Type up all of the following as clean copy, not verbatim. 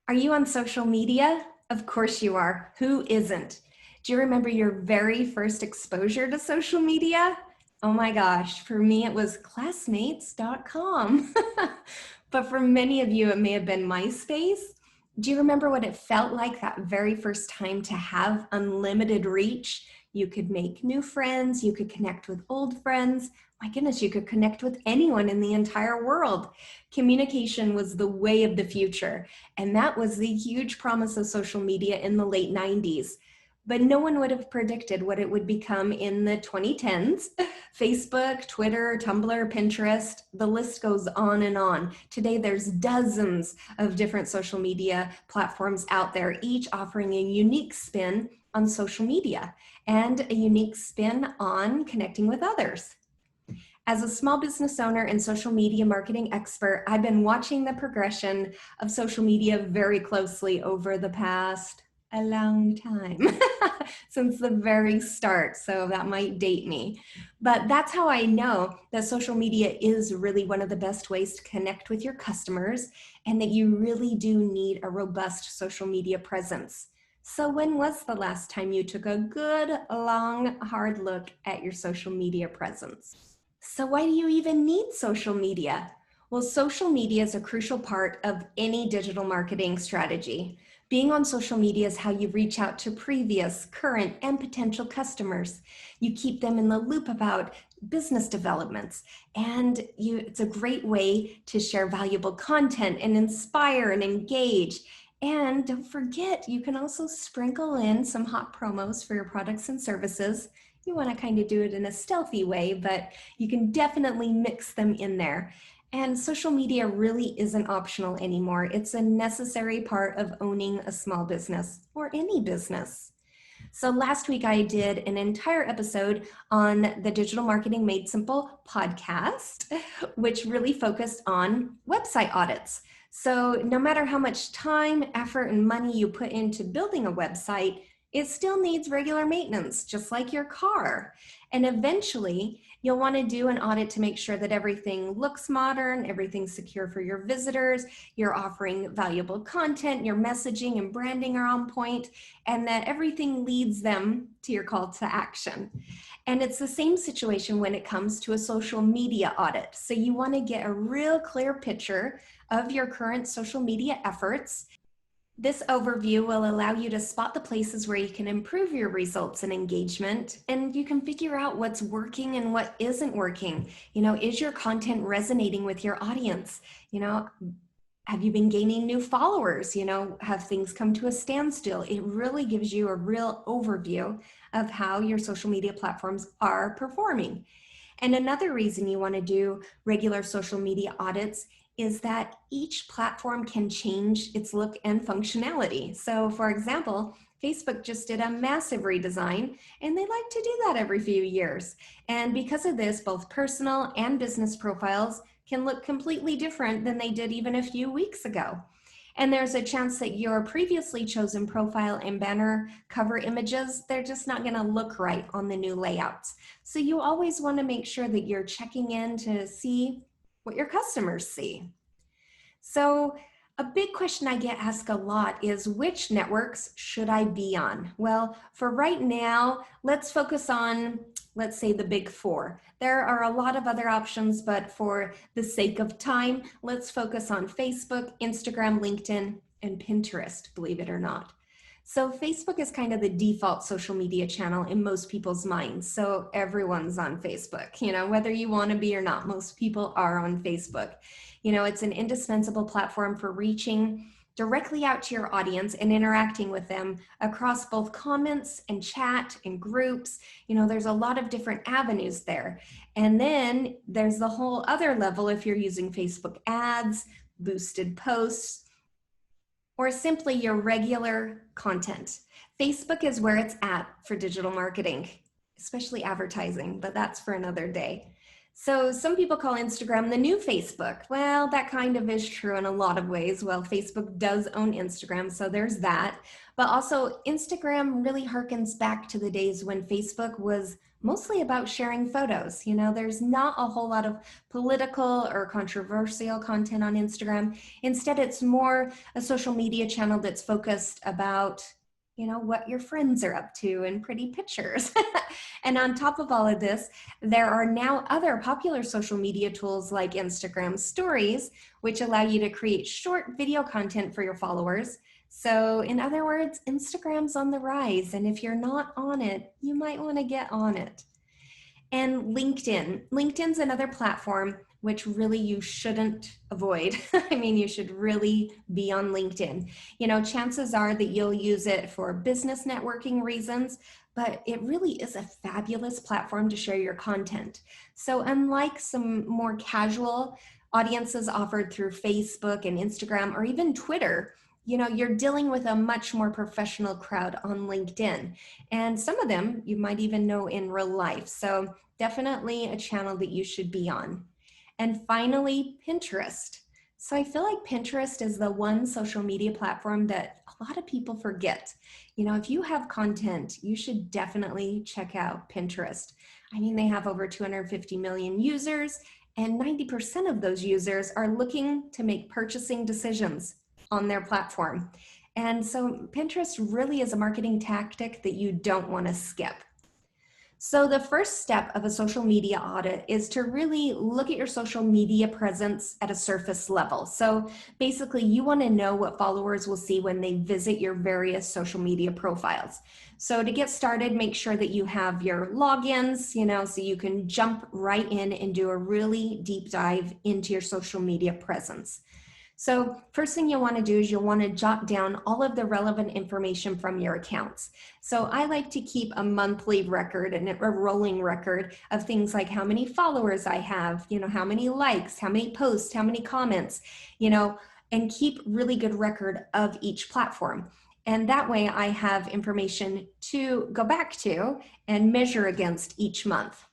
Are you on social media? Of course you are. Who isn't? Do you remember your very first exposure to social media? Oh my gosh, for me it was classmates.com. But for many of you, it may have been MySpace. Do you remember what it felt like that very first time to have unlimited reach? You could make new friends, you could connect with old friends. My goodness, you could connect with anyone in the entire world. Communication was the way of the future. And that was the huge promise of social media in the late 90s. But no one would have predicted what it would become in the 2010s. Facebook, Twitter, Tumblr, Pinterest, the list goes on and on. Today, there's dozens of different social media platforms out there, each offering a unique spin on social media and a unique spin on connecting with others. As a small business owner and social media marketing expert, I've been watching the progression of social media very closely over the past a long time, since the very start, so that might date me. But that's how I know that social media is really one of the best ways to connect with your customers and that you really do need a robust social media presence. So when was the last time you took a good, long, hard look at your social media presence? So why do you even need social media? Well, social media is a crucial part of any digital marketing strategy. Being on social media is how you reach out to previous, current, and potential customers. You keep them in the loop about business developments, and it's a great way to share valuable content and inspire and engage. And don't forget, you can also sprinkle in some hot promos for your products and services. You want to kind of do it in a stealthy way, but you can definitely mix them in there. And social media really isn't optional anymore. It's a necessary part of owning a small business or any business. So last week I did an entire episode on the Digital Marketing Made Simple podcast, which really focused on website audits. So no matter how much time, effort, and money you put into building a website, it still needs regular maintenance, just like your car. And eventually, you'll want to do an audit to make sure that everything looks modern, everything's secure for your visitors, you're offering valuable content, your messaging and branding are on point, and that everything leads them to your call to action. And it's the same situation when it comes to a social media audit. So you want to get a real clear picture of your current social media efforts. This overview will allow you to spot the places where you can improve your results and engagement, and you can figure out what's working and what isn't working. Is your content resonating with your audience? Have you been gaining new followers? Have things come to a standstill? It really gives you a real overview of how your social media platforms are performing. And another reason you want to do regular social media audits is that each platform can change its look and functionality. So for example, Facebook just did a massive redesign, and they like to do that every few years. And because of this, both personal and business profiles can look completely different than they did even a few weeks ago. And there's a chance that your previously chosen profile and banner cover images, they're just not gonna look right on the new layouts. So you always wanna make sure that you're checking in to see what your customers see. So a big question I get asked a lot is, which networks should I be on? Well, for right now, let's focus on, let's say, the big four. There are a lot of other options, but for the sake of time, let's focus on Facebook, Instagram, LinkedIn, and Pinterest, believe it or not. So Facebook is kind of the default social media channel in most people's minds. So everyone's on Facebook, whether you want to be or not, most people are on Facebook. It's an indispensable platform for reaching directly out to your audience and interacting with them across both comments and chat and groups. There's a lot of different avenues there. And then there's the whole other level if you're using Facebook ads, boosted posts, or simply your regular content. Facebook is where it's at for digital marketing, especially advertising, but that's for another day. So some people call Instagram the new Facebook. Well, that kind of is true in a lot of ways. Well, Facebook does own Instagram, so there's that. But also Instagram really harkens back to the days when Facebook was mostly about sharing photos. You know, there's not a whole lot of political or controversial content on Instagram. Instead, it's more a social media channel that's focused about, you know, what your friends are up to and pretty pictures. And on top of all of this, there are now other popular social media tools like Instagram Stories, which allow you to create short video content for your followers. So in other words, Instagram's on the rise, and if you're not on it, you might want to get on it. And LinkedIn. LinkedIn's another platform which really you shouldn't avoid. I mean, you should really be on LinkedIn. You know, chances are that you'll use it for business networking reasons, but it really is a fabulous platform to share your content. So unlike some more casual audiences offered through Facebook and Instagram or even Twitter, you know, you're dealing with a much more professional crowd on LinkedIn. And some of them you might even know in real life. So definitely a channel that you should be on. And finally, Pinterest. So I feel like Pinterest is the one social media platform that a lot of people forget. You know, if you have content, you should definitely check out Pinterest. I mean, they have over 250 million users, and 90% of those users are looking to make purchasing decisions on their platform. And so Pinterest really is a marketing tactic that you don't want to skip. So the first step of a social media audit is to really look at your social media presence at a surface level. So basically you want to know what followers will see when they visit your various social media profiles. So to get started, make sure that you have your logins, you know, so you can jump right in and do a really deep dive into your social media presence. So first thing you'll want to do is you'll want to jot down all of the relevant information from your accounts. So I like to keep a monthly record and a rolling record of things like how many followers I have, you know, how many likes, how many posts, how many comments, you know, and keep really good record of each platform. And that way I have information to go back to and measure against each month.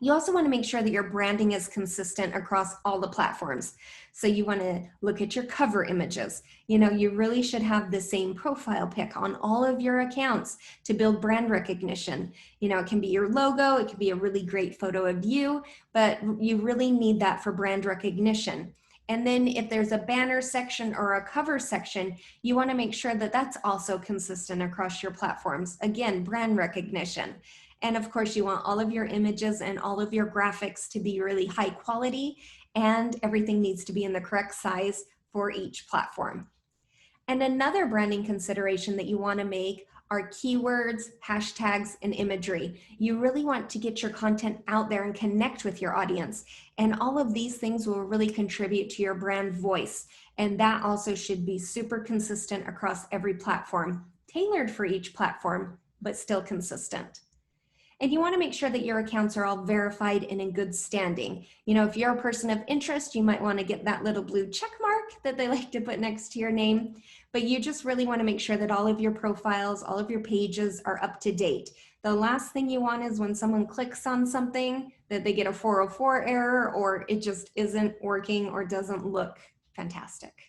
You also want to make sure that your branding is consistent across all the platforms. So you want to look at your cover images. You know, you really should have the same profile pic on all of your accounts to build brand recognition. You know, it can be your logo, it can be a really great photo of you, but you really need that for brand recognition. And then if there's a banner section or a cover section, you want to make sure that that's also consistent across your platforms. Again, brand recognition. And of course, you want all of your images and all of your graphics to be really high quality, and everything needs to be in the correct size for each platform. And another branding consideration that you want to make are keywords, hashtags, and imagery. You really want to get your content out there and connect with your audience. And all of these things will really contribute to your brand voice. And that also should be super consistent across every platform, tailored for each platform, but still consistent. And you want to make sure that your accounts are all verified and in good standing. You know, if you're a person of interest, you might want to get that little blue check mark that they like to put next to your name. But you just really want to make sure that all of your profiles, all of your pages are up to date. The last thing you want is when someone clicks on something that they get a 404 error, or it just isn't working or doesn't look fantastic.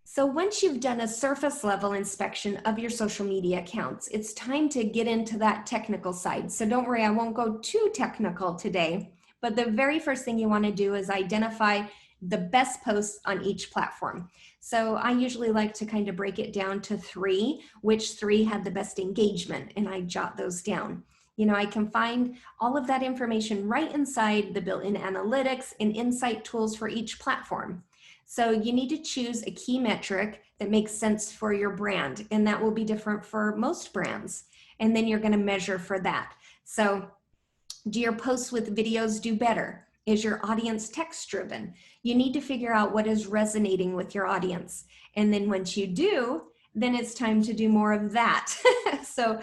So once you've done a surface level inspection of your social media accounts, it's time to get into that technical side. So don't worry, I won't go too technical today, but the very first thing you want to do is identify the best posts on each platform. So I usually like to kind of break it down to three, which three had the best engagement, and I jot those down. You know, I can find all of that information right inside the built-in analytics and insight tools for each platform. So you need to choose a key metric that makes sense for your brand, and that will be different for most brands. And then you're going to measure for that. So do your posts with videos do better? Is your audience text driven? You need to figure out what is resonating with your audience. And then once you do, then it's time to do more of that. So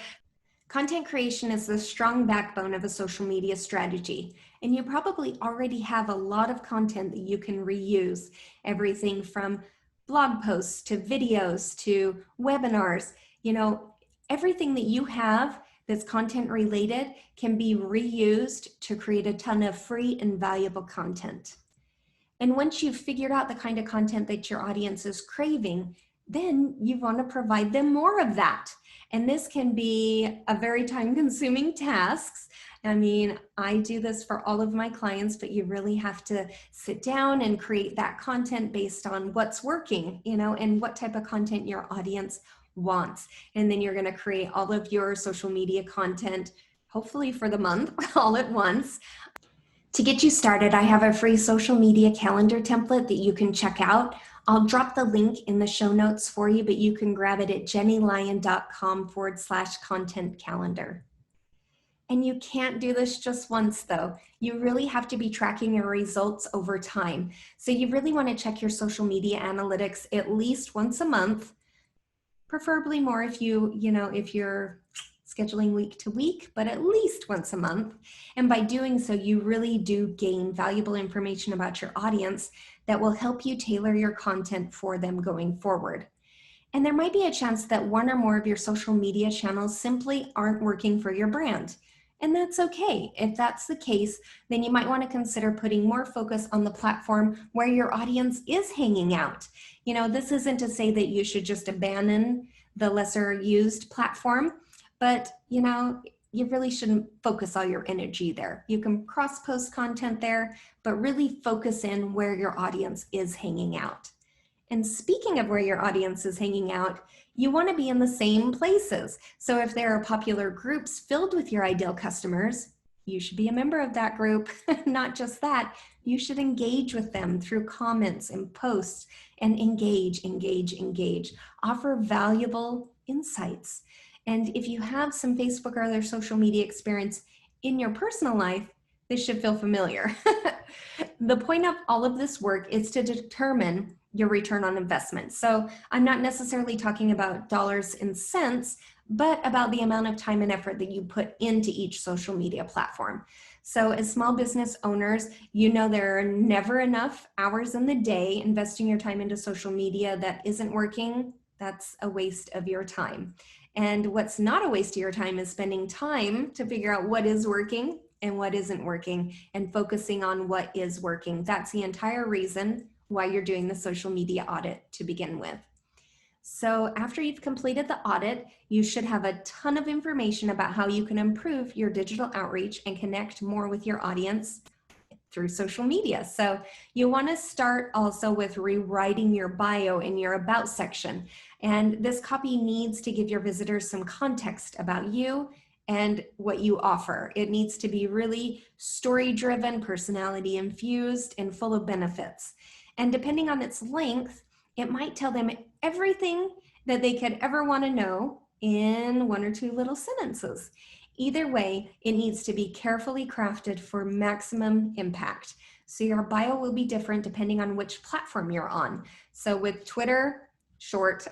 content creation is the strong backbone of a social media strategy, and you probably already have a lot of content that you can reuse, everything from blog posts to videos to webinars. You know, everything that you have that's content related can be reused to create a ton of free and valuable content. And once you've figured out the kind of content that your audience is craving, then you want to provide them more of that. And this can be a very time-consuming task. I mean, I do this for all of my clients, but you really have to sit down and create that content based on what's working, and what type of content your audience wants. And then you're going to create all of your social media content, hopefully for the month, all at once. To get you started, I have a free social media calendar template that you can check out. I'll drop the link in the show notes for you, but you can grab it at jennylyon.com/content calendar. And you can't do this just once though. You really have to be tracking your results over time. So you really want to check your social media analytics at least once a month, preferably more if you're scheduling week to week, but at least once a month. And by doing so, you really do gain valuable information about your audience that will help you tailor your content for them going forward. And there might be a chance that one or more of your social media channels simply aren't working for your brand. And that's okay. If that's the case, then you might want to consider putting more focus on the platform where your audience is hanging out. This isn't to say that you should just abandon the lesser used platform, but you really shouldn't focus all your energy there. You can cross-post content there, but really focus in where your audience is hanging out. And speaking of where your audience is hanging out, you want to be in the same places. So if there are popular groups filled with your ideal customers, you should be a member of that group. Not just that, you should engage with them through comments and posts and engage. Offer valuable insights. And if you have some Facebook or other social media experience in your personal life, this should feel familiar. The point of all of this work is to determine your return on investment. So I'm not necessarily talking about dollars and cents, but about the amount of time and effort that you put into each social media platform. So as small business owners, there are never enough hours in the day investing your time into social media that isn't working. That's a waste of your time. And what's not a waste of your time is spending time to figure out what is working and what isn't working and focusing on what is working. That's the entire reason why you're doing the social media audit to begin with. So after you've completed the audit, you should have a ton of information about how you can improve your digital outreach and connect more with your audience through social media. So you want to start also with rewriting your bio in your about section. And this copy needs to give your visitors some context about you and what you offer. It needs to be really story-driven, personality-infused, and full of benefits. And depending on its length, it might tell them everything that they could ever want to know in one or two little sentences. Either way, it needs to be carefully crafted for maximum impact. So your bio will be different depending on which platform you're on. So with Twitter, short,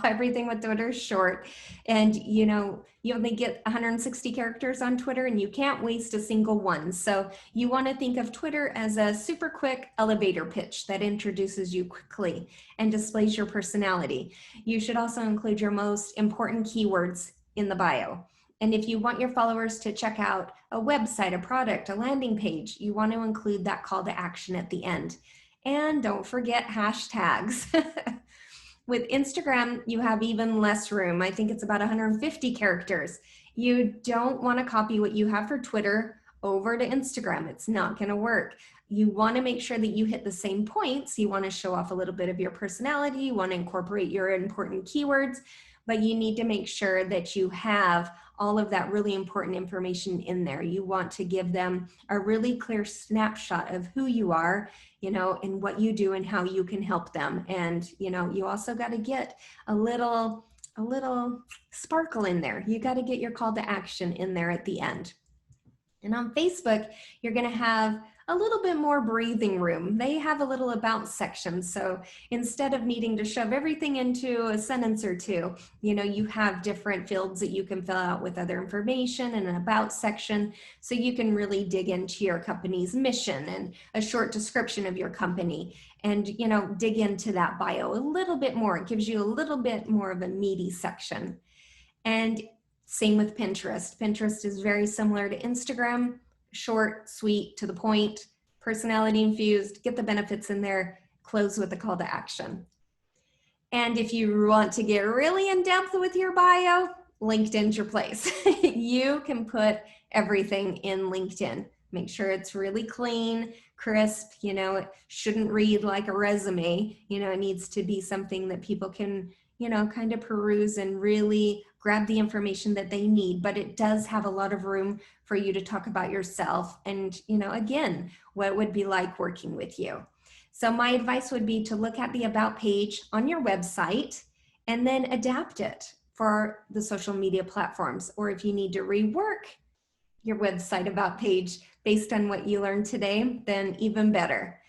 everything with Twitter is short. And you only get 160 characters on Twitter and you can't waste a single one. So you want to think of Twitter as a super quick elevator pitch that introduces you quickly and displays your personality. You should also include your most important keywords in the bio. And if you want your followers to check out a website, a product, a landing page, you want to include that call to action at the end. And don't forget hashtags. With Instagram, you have even less room. I think it's about 150 characters. You don't want to copy what you have for Twitter over to Instagram. It's not going to work. You want to make sure that you hit the same points. You want to show off a little bit of your personality. You want to incorporate your important keywords, but you need to make sure that you have all of that really important information in there. You want to give them a really clear snapshot of who you are, and what you do and how you can help them. And, you also got to get a little sparkle in there. You got to get your call to action in there at the end. And on Facebook, you're going to have a little bit more breathing room. They have a little about section. So instead of needing to shove everything into a sentence or two, you have different fields that you can fill out with other information and an about section. So you can really dig into your company's mission and a short description of your company and, dig into that bio a little bit more. It gives you a little bit more of a meaty section. And same with Pinterest. Pinterest is very similar to Instagram. Short, sweet, to the point, personality infused, get the benefits in there, close with a call to action. And if you want to get really in depth with your bio, LinkedIn's your place. You can put everything in LinkedIn. Make sure it's really clean, crisp, it shouldn't read like a resume. It needs to be something that people can, kind of peruse and really grab the information that they need. But it does have a lot of room for you to talk about yourself and, again, what it would be like working with you. So my advice would be to look at the About page on your website and then adapt it for the social media platforms. Or if you need to rework your website About page based on what you learned today, then even better.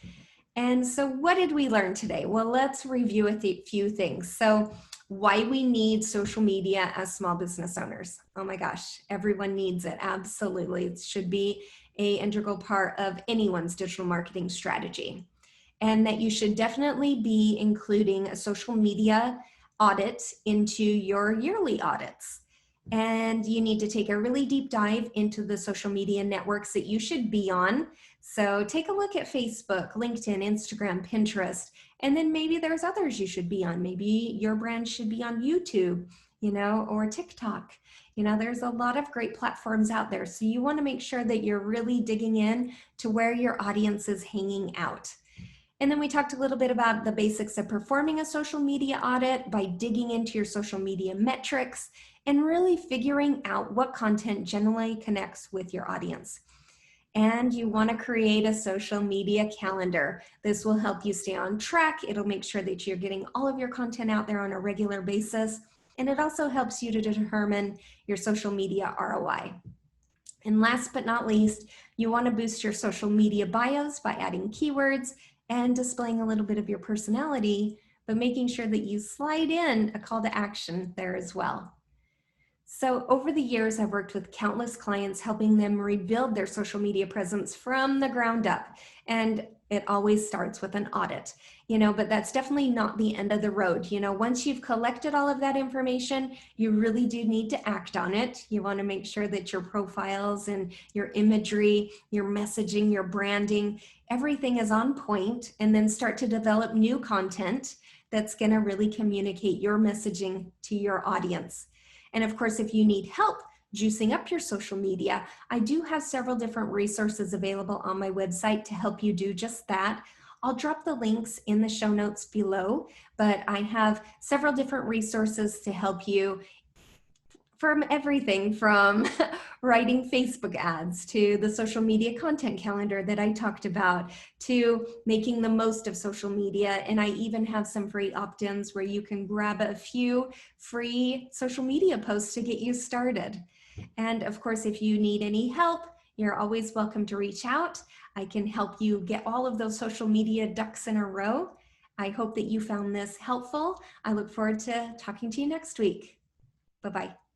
And so what did we learn today? Well, let's review a few things. So why we need social media as small business owners. Oh my gosh, everyone needs it. Absolutely. It should be an integral part of anyone's digital marketing strategy. And that you should definitely be including a social media audit into your yearly audits. And you need to take a really deep dive into the social media networks that you should be on. So take a look at Facebook, LinkedIn, Instagram, Pinterest, and then maybe there's others you should be on. Maybe your brand should be on YouTube, or TikTok. There's a lot of great platforms out there. So you want to make sure that you're really digging in to where your audience is hanging out. And then we talked a little bit about the basics of performing a social media audit by digging into your social media metrics and really figuring out what content generally connects with your audience. And you want to create a social media calendar. This will help you stay on track. It'll make sure that you're getting all of your content out there on a regular basis. And it also helps you to determine your social media ROI. And last but not least, you want to boost your social media bios by adding keywords and displaying a little bit of your personality, but making sure that you slide in a call to action there as well. So over the years, I've worked with countless clients, helping them rebuild their social media presence from the ground up. And it always starts with an audit, but that's definitely not the end of the road. Once you've collected all of that information, you really do need to act on it. You want to make sure that your profiles and your imagery, your messaging, your branding, everything is on point, and then start to develop new content that's going to really communicate your messaging to your audience. And of course, if you need help juicing up your social media, I do have several different resources available on my website to help you do just that. I'll drop the links in the show notes below, but I have several different resources to help you from everything from writing Facebook ads to the social media content calendar that I talked about to making the most of social media. And I even have some free opt-ins where you can grab a few free social media posts to get you started. And of course, if you need any help, you're always welcome to reach out. I can help you get all of those social media ducks in a row. I hope that you found this helpful. I look forward to talking to you next week. Bye-bye.